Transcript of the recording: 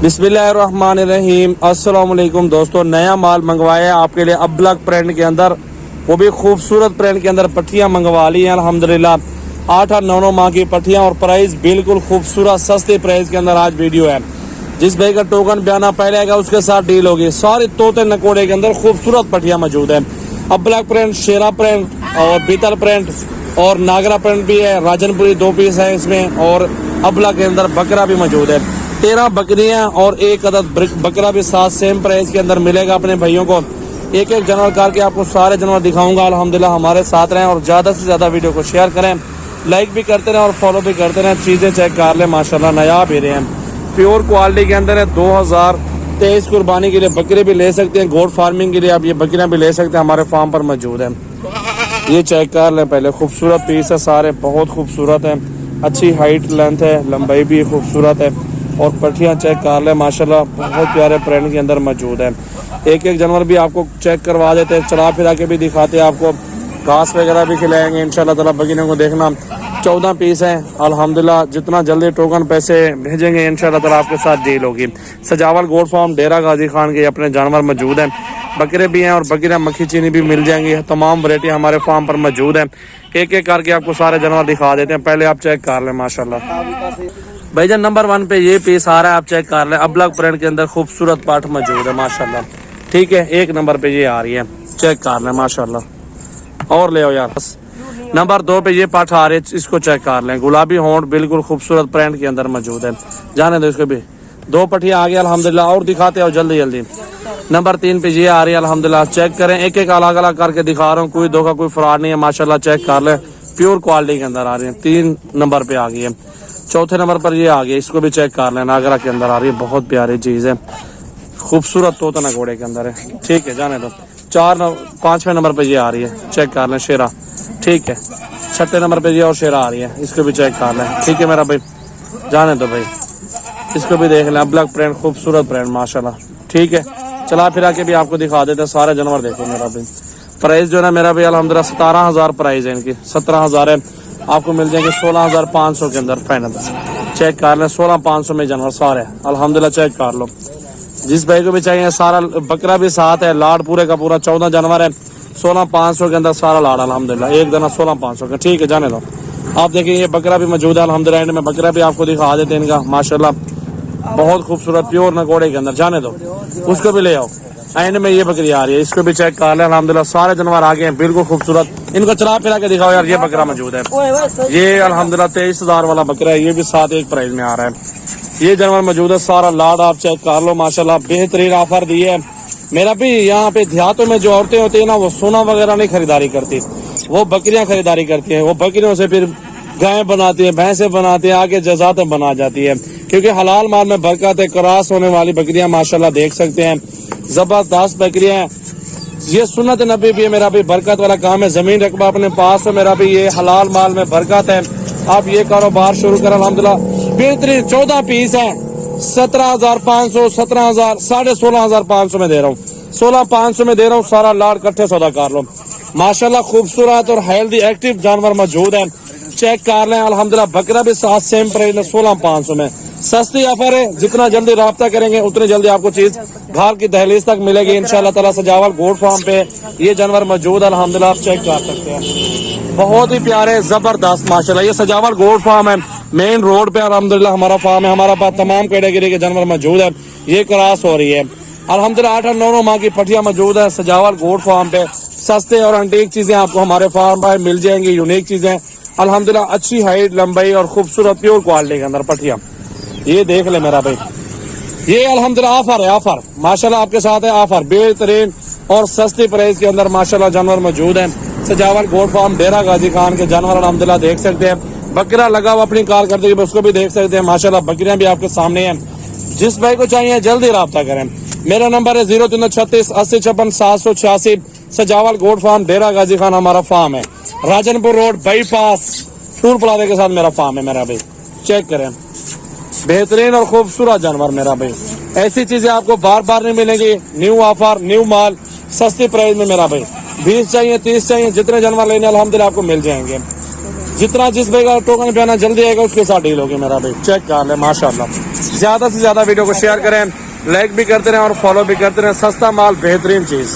बिस्मिल्लाहिर्रहमानिर्रहीम। अस्सलाम वालेकुम दोस्तों, नया माल मंगवाया है आपके लिए अब्लक प्रिंट के अंदर, वो भी खूबसूरत प्रिंट के अंदर पट्टियां मंगवा ली हैं अल्हम्दुलिल्लाह। 8-9 माह की पट्टियां और प्राइस बिल्कुल खूबसूरत सस्ते प्राइस के अंदर आज वीडियो है। जिस भाई का टोकन बयाना पहले आएगा उसके साथ डील होगी। सारे तोते नकोड़े के अंदर खूबसूरत पट्टियां मौजूद है। अब्लक प्रिंट, शेरा प्रिंट और बीतल प्रिंट और नागरा प्रिंट भी है। राजनपुरी 2 पीस है इसमें, और अब्लक के अंदर बकरा भी मौजूद है। 13 बकरियां और 1 अदद बकरा भी साथ सेम प्राइस के अंदर मिलेगा अपने भाइयों को। एक एक जानवर करके आपको सारे जानवर दिखाऊंगा। अल्हम्दुलिल्लाह हमारे साथ रहें और ज़्यादा से ज़्यादा वीडियो को शेयर करें, लाइक भी करते रहें और फॉलो भी करते रहें। चीज़ें चेक कर लें, माशाल्लाह नया भी रहे हैं, प्योर क्वालिटी के अंदर है। 2023 कुर्बानी के लिए बकरे भी ले सकते हैं, गोट फार्मिंग के लिए आप ये बकरियां भी ले सकते हैं, हमारे फार्म पर मौजूद है। ये चेक कर लें पहले, खूबसूरत पीस है, सारे बहुत खूबसूरत हैं, अच्छी हाइट लेंथ है, लंबाई भी खूबसूरत है। और पट्टियाँ चेक कर लें, माशाल्लाह बहुत प्यारे प्रिंट के अंदर मौजूद है। एक एक जानवर भी आपको चेक करवा देते हैं, चला फिरा के भी दिखाते हैं आपको, घास वगैरह भी खिलाएंगे इंशाल्लाह ताला। बकरियों को देखना 14 पीस हैं अल्हम्दुलिल्लाह। जितना जल्दी टोकन पैसे भेजेंगे इंशाल्लाह ताला आपके साथ डील होगी। सजावल गोट फार्म डेरा गाजी खान के अपने जानवर मौजूद हैं, बकरे भी हैं और बकरियां मक्खी चीनी भी मिल जाएंगी। तमाम वैरायटी हमारे फार्म पर मौजूद है। एक एक करके आपको सारे जानवर दिखा देते हैं, पहले आप चेक कर लें। माशाल्लाह भाईजान नंबर 1 पे ये पीस आ रहा है, आप चेक कर लें। अब्लक प्रिंट के अंदर खूबसूरत पाठ मौजूद है माशाल्लाह, ठीक है। 1 नंबर पे ये आ रही है, चेक कर लें माशाल्लाह। और ले आओ यार। नंबर 2 पे ये पाठ आ रही है, इसको चेक कर लें। गुलाबी होंठ बिल्कुल खूबसूरत प्रिंट के अंदर मौजूद है। जाने दो इसको भी, 2 पट्टियां आ गई अल्हम्दुलिल्लाह। और दिखाते हो जल्दी जल्दी। नंबर 3 पे ये आ रही है अल्हम्दुलिल्लाह, चेक करें। एक एक अलग अलग करके दिखा रहा हूँ, कोई धोखा कोई फ्रॉड नहीं है माशाल्लाह। चेक कर लें, प्योर क्वालिटी के अंदर आ रही है। 3 नंबर पे आ गई है। 4थे नंबर पर ये आ गया, इसको भी चेक कर लें। नागरा के अंदर आ रही है, बहुत प्यारी चीज है, खूबसूरत तोता नगोड़े के अंदर है, ठीक है। जाने दो। 5वें नंबर पे ये आ रही है, चेक कर लें। शेरा, ठीक है। 6ठे नंबर पे ये और शेरा आ रही है, इसको भी चेक कर लें, ठीक है मेरा भाई। जाने दो भाई, इसको भी देख लें। अब्लक प्रिंट, खूबसूरत प्रिंट माशाल्लाह, ठीक है। चला फिरा के भी आपको दिखा देते हैं सारे जानवर। देखो मेरा भाई, प्राइस जो है ना मेरा भाई अल्हम्दुलिल्लाह 17,000 प्राइस है इनकी। 17,000 है, आपको मिल जाएंगे 16,500 के अंदर फाइनल। चेक कर लें, 16,500 में जानवर सारे अल्हम्दुलिल्लाह। चेक कर लो, जिस भाई को भी चाहिए। सारा बकरा भी साथ है, लाड पूरे का पूरा 14 जानवर है। 16,500 के अंदर सारा लाड अल्हम्दुलिल्लाह, एक दाना 16,500 का, ठीक है। जाने दो। आप देखिए ये बकरा भी मौजूद है अल्हम्दुलिल्लाह। एंड में बकरा भी आपको दिखा देते हैं इनका, माशाल्लाह बहुत खूबसूरत प्योर नकोड़े के अंदर। जाने दो, उसको भी ले आओ। एंड में ये बकरी आ रही है, इसको भी चेक कर लें अल्हम्दुलिल्लाह। सारे जानवर आ गए हैं बिल्कुल खूबसूरत। इनको चला फिरा के दिखाओ यार। ये बकरा मौजूद है, ये अल्हम्दुलिल्लाह 23,000 वाला बकरा है, ये भी साथ एक प्राइस में आ रहा है। ये जानवर मौजूद है, सारा लाड आप चेक कर लो माशाल्लाह। बेहतरीन ऑफर दी है मेरा भी। यहाँ पे देहातों में जो औरतें होती है ना, वो सोना वगैरह नहीं खरीदारी करती, वो बकरियां खरीदारी करती हैं। वो बकरियों से फिर गायें बनाती है, भैंसें बनाती है, आगे जजातें बना जाती है, क्योंकि हलाल माल में बरकत है। क्रॉस होने वाली बकरियां माशाल्लाह देख सकते हैं, जबरदस्त बकरियां हैं। ये सुन्नत नबी भी है मेरा भी, बरकत वाला काम है। जमीन रकबा अपने पास हो मेरा भी, ये हलाल माल में बरकत है। आप ये कारोबार शुरू करें अल्हम्दुलिल्लाह। बेहतरीन 14 पीस है, 17,500, 17,000, 16,500 में दे रहा हूँ, 16,500 में दे रहा हूँ। सारा लाड कट्ठे सौदा कर लो माशाल्लाह। खूबसूरत और हेल्दी एक्टिव जानवर मौजूद है, चेक कर लें अल्हम्दुलिल्लाह। बकरा भी साथ सेम प्राइस में 16,500 में। सस्ती ऑफर है, जितना जल्दी राब्ता करेंगे उतनी जल्दी आपको चीज घर की दहलीज तक मिलेगी इंशाल्लाह ताला। सजावल गोट फार्म पे ये जानवर मौजूद अल्हम्दुलिल्लाह, आप चेक कर सकते हैं। बहुत ही प्यारे जबरदस्त माशाल्लाह। ये सजावल गोट फार्म है, मेन रोड पे अल्हम्दुलिल्लाह हमारा फार्म है। हमारा पास तमाम कैटेगरी के जानवर मौजूद है। ये क्रॉस हो रही है अल्हम्दुलिल्लाह। 8-9 माह की पट्टियां मौजूद है सजावल गोट फार्म पे। सस्ते और एंटीक चीजें आपको हमारे फार्म पर मिल जाएंगी, यूनिक चीजें अल्हम्दुलिल्लाह। अच्छी हाइट, लंबाई और खूबसूरत प्योर क्वालिटी के अंदर पट्टियां। ये देख ले मेरा भाई, ये अल्हम्दुलिल्लाह ऑफर है, ऑफर माशाल्लाह आपके साथ है ऑफर। बेहतरीन और सस्ती प्राइस के अंदर माशाल्लाह जानवर मौजूद है। सजावल गोट फार्म डेरा गाजी खान के जानवर अल्हम्दुलिल्लाह देख सकते हैं। बकरा लगा हुआ अपनी कारकर्दगी पे, उसको भी देख सकते हैं माशाल्लाह। बकरियां भी आपके सामने हैं। जिस भाई को चाहिए जल्दी राब्ता करें। मेरा नंबर है 0336 80 56 786। सजावल गोट फार्म डेरा गाजी खान हमारा फार्म है, Rajanpur road bypass tour plaza के साथ मेरा फार्म है मेरा भाई। चेक करें, बेहतरीन और खूबसूरत जानवर मेरा भाई। ऐसी चीजें आपको बार बार नहीं मिलेंगी। न्यू ऑफर, न्यू माल, सस्ती प्राइस में मेरा भाई। 20 चाहिए, 30 चाहिए, जितने जानवर लेने अल्हम्दुलिल्लाह आपको मिल जाएंगे। जितना जिस भाई का टोकन पे आना जल्दी आएगा उसके साथ डील होगी मेरा भाई। चेक कर ले माशाल्लाह। ज्यादा से ज्यादा वीडियो को शेयर करें, लाइक भी करते रहें और फॉलो भी करते रहें। सस्ता माल बेहतरीन चीज।